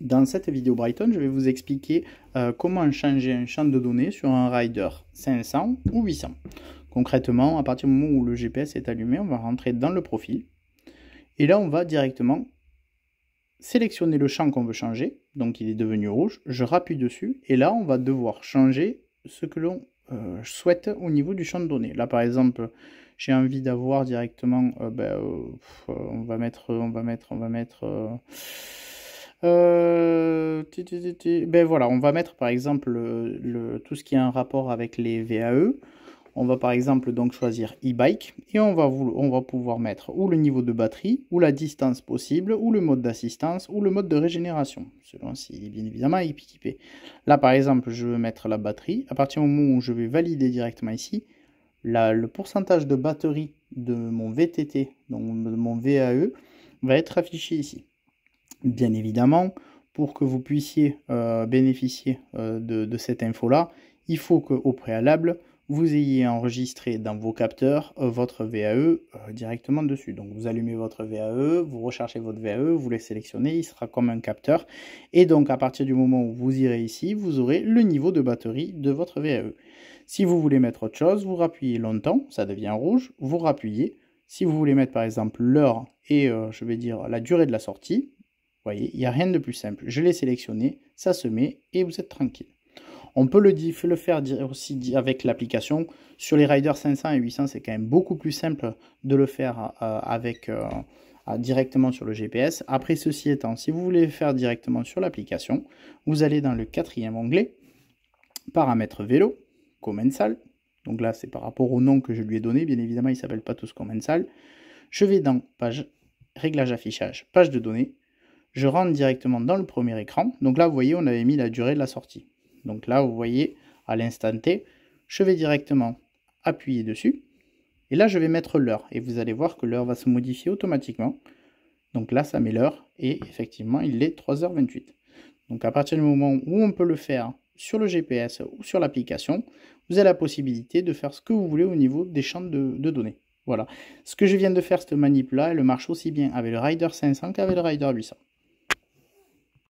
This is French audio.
Dans cette vidéo Brighton, je vais vous expliquer comment changer un champ de données sur un rider 500 ou 800. Concrètement, à partir du moment où le GPS est allumé, on va rentrer dans le profil. Et là, on va directement sélectionner le champ qu'on veut changer. Donc, il est devenu rouge. Je rappuie dessus. Et là, on va devoir changer ce que l'on souhaite au niveau du champ de données. Là, par exemple, j'ai envie d'avoir directement... on va mettre... Ben voilà, on va mettre par exemple tout ce qui est en rapport avec les VAE. On va par exemple donc choisir e-bike et on va pouvoir mettre ou le niveau de batterie, ou la distance possible, ou le mode d'assistance, ou le mode de régénération, selon s'il est bien évidemment équipé. Là par exemple, je veux mettre la batterie. À partir du moment où je vais valider directement ici, le pourcentage de batterie de mon VTT, donc de mon VAE, va être affiché ici. Bien évidemment, pour que vous puissiez bénéficier de cette info-là, il faut qu'au préalable, vous ayez enregistré dans vos capteurs votre VAE directement dessus. Donc vous allumez votre VAE, vous recherchez votre VAE, vous le sélectionnez, il sera comme un capteur. Et donc à partir du moment où vous irez ici, vous aurez le niveau de batterie de votre VAE. Si vous voulez mettre autre chose, vous rappuyez longtemps, ça devient rouge, vous rappuyez. Si vous voulez mettre par exemple l'heure et je vais dire la durée de la sortie, vous voyez, il n'y a rien de plus simple. Je l'ai sélectionné, ça se met et vous êtes tranquille. On peut le faire aussi avec l'application. Sur les riders 500 et 800, c'est quand même beaucoup plus simple de le faire directement sur le GPS. Après, ceci étant, si vous voulez le faire directement sur l'application, vous allez dans le 4e onglet, paramètres vélo, commensal. Donc là, c'est par rapport au nom que je lui ai donné. Bien évidemment, ils ne s'appellent pas tous commensal. Je vais dans page, réglage affichage, page de données. Je rentre directement dans le premier écran. Donc là, vous voyez, on avait mis la durée de la sortie. Donc là, vous voyez, à l'instant T, je vais directement appuyer dessus. Et là, je vais mettre l'heure. Et vous allez voir que l'heure va se modifier automatiquement. Donc là, ça met l'heure. Et effectivement, il est 3h28. Donc à partir du moment où on peut le faire sur le GPS ou sur l'application, vous avez la possibilité de faire ce que vous voulez au niveau des champs de données. Voilà. Ce que je viens de faire, cette manip-là, elle marche aussi bien avec le Rider 500 qu'avec le Rider 800.